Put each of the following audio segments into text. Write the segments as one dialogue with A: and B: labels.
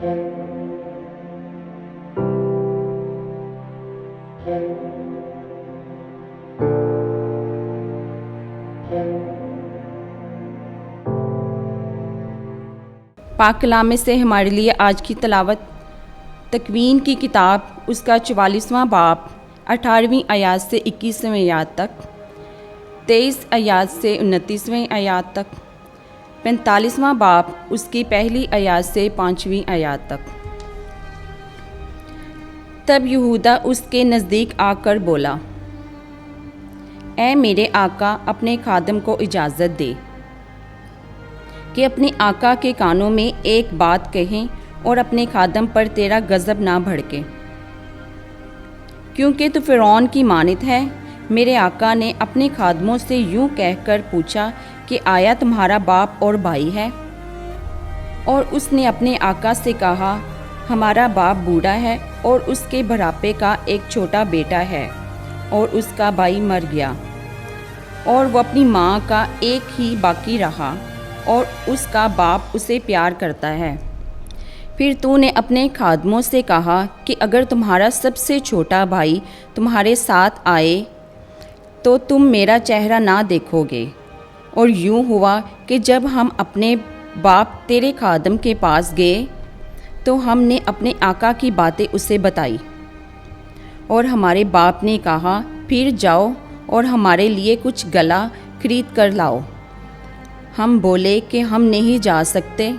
A: پاک کلام میں سے ہمارے لیے آج کی تلاوت تکوین کی کتاب اس کا 44واں باب 18ویں آیات سے 21ویں آیات تک، 23 آیات سے 29ویں آیات تک، 45واں باب اس کی پہلی آیات سے 5ویں آیات تک۔ تب یہودا اس کے نزدیک آ کر بولا، اے میرے آقا، اپنے خادم کو اجازت دے کہ اپنے آقا کے کانوں میں ایک بات کہیں اور اپنے خادم پر تیرا غضب نہ بھڑکے، کیونکہ تو فرعون کی مانند ہے۔ میرے آقا نے اپنے خادموں سے یوں کہہ کر پوچھا کہ آیا تمہارا باپ اور بھائی ہے؟ اور اس نے اپنے آقا سے کہا، ہمارا باپ بوڑھا ہے اور اس کے بڑھاپے کا ایک چھوٹا بیٹا ہے، اور اس کا بھائی مر گیا، اور وہ اپنی ماں کا ایک ہی باقی رہا، اور اس کا باپ اسے پیار کرتا ہے۔ پھر تو نے اپنے خادموں سے کہا کہ اگر تمہارا سب سے چھوٹا بھائی تمہارے ساتھ آئے تو تم میرا چہرہ نہ دیکھو گے۔ اور یوں ہوا کہ جب ہم اپنے باپ تیرے خادم کے پاس گئے تو ہم نے اپنے آقا کی باتیں اسے بتائی، اور ہمارے باپ نے کہا، پھر جاؤ اور ہمارے لیے کچھ گلا خرید کر لاؤ۔ ہم بولے کہ ہم نہیں جا سکتے،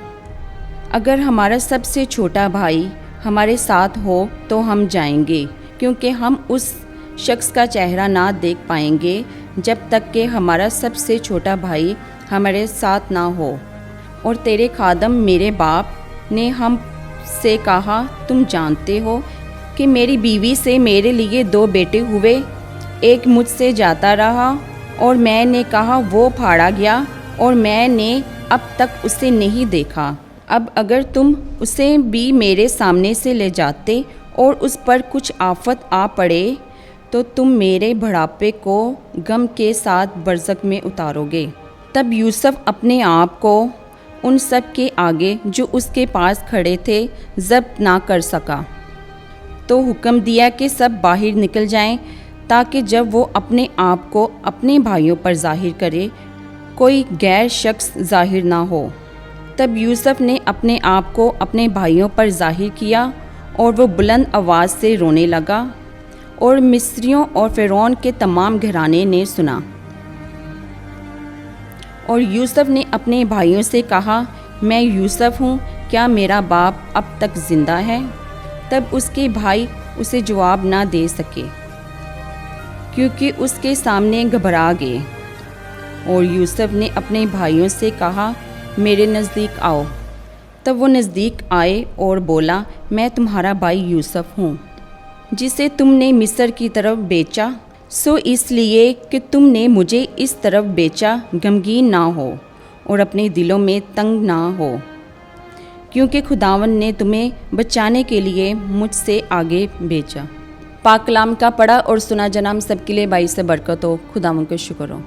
A: اگر ہمارا سب سے چھوٹا بھائی ہمارے ساتھ ہو تو ہم جائیں گے، کیونکہ ہم اس شخص کا چہرہ نہ دیکھ پائیں گے جب تک کہ ہمارا سب سے چھوٹا بھائی ہمارے ساتھ نہ ہو۔ اور تیرے خادم میرے باپ نے ہم سے کہا، تم جانتے ہو کہ میری بیوی سے میرے لیے 2 بیٹے ہوئے، ایک مجھ سے جاتا رہا اور میں نے کہا وہ پھاڑا گیا، اور میں نے اب تک اسے نہیں دیکھا۔ اب اگر تم اسے بھی میرے سامنے سے لے جاتے اور اس پر کچھ آفت آ پڑے تو تم میرے بڑھاپے کو غم کے ساتھ برزخ میں اتارو گے۔ تب یوسف اپنے آپ کو ان سب کے آگے جو اس کے پاس کھڑے تھے ضبط نہ کر سکا، تو حکم دیا کہ سب باہر نکل جائیں، تاکہ جب وہ اپنے آپ کو اپنے بھائیوں پر ظاہر کرے کوئی غیر شخص ظاہر نہ ہو۔ تب یوسف نے اپنے آپ کو اپنے بھائیوں پر ظاہر کیا، اور وہ بلند آواز سے رونے لگا، اور مصریوں اور فرعون کے تمام گھرانے نے سنا۔ اور یوسف نے اپنے بھائیوں سے کہا، میں یوسف ہوں، کیا میرا باپ اب تک زندہ ہے؟ تب اس کے بھائی اسے جواب نہ دے سکے، کیونکہ اس کے سامنے گھبرا گئے۔ اور یوسف نے اپنے بھائیوں سے کہا، میرے نزدیک آؤ۔ تب وہ نزدیک آئے اور بولا، میں تمہارا بھائی یوسف ہوں، جسے تم نے مصر کی طرف بیچا۔ سو اس لیے کہ تم نے مجھے اس طرف بیچا، غمگین نہ ہو اور اپنے دلوں میں تنگ نہ ہو، کیونکہ خداوند نے تمہیں بچانے کے لیے مجھ سے آگے بھیجا۔ پاک کلام کا پڑھا اور سنا جناب سب کے لیے باعث برکت ہو۔ خداوند کا شکر ہو۔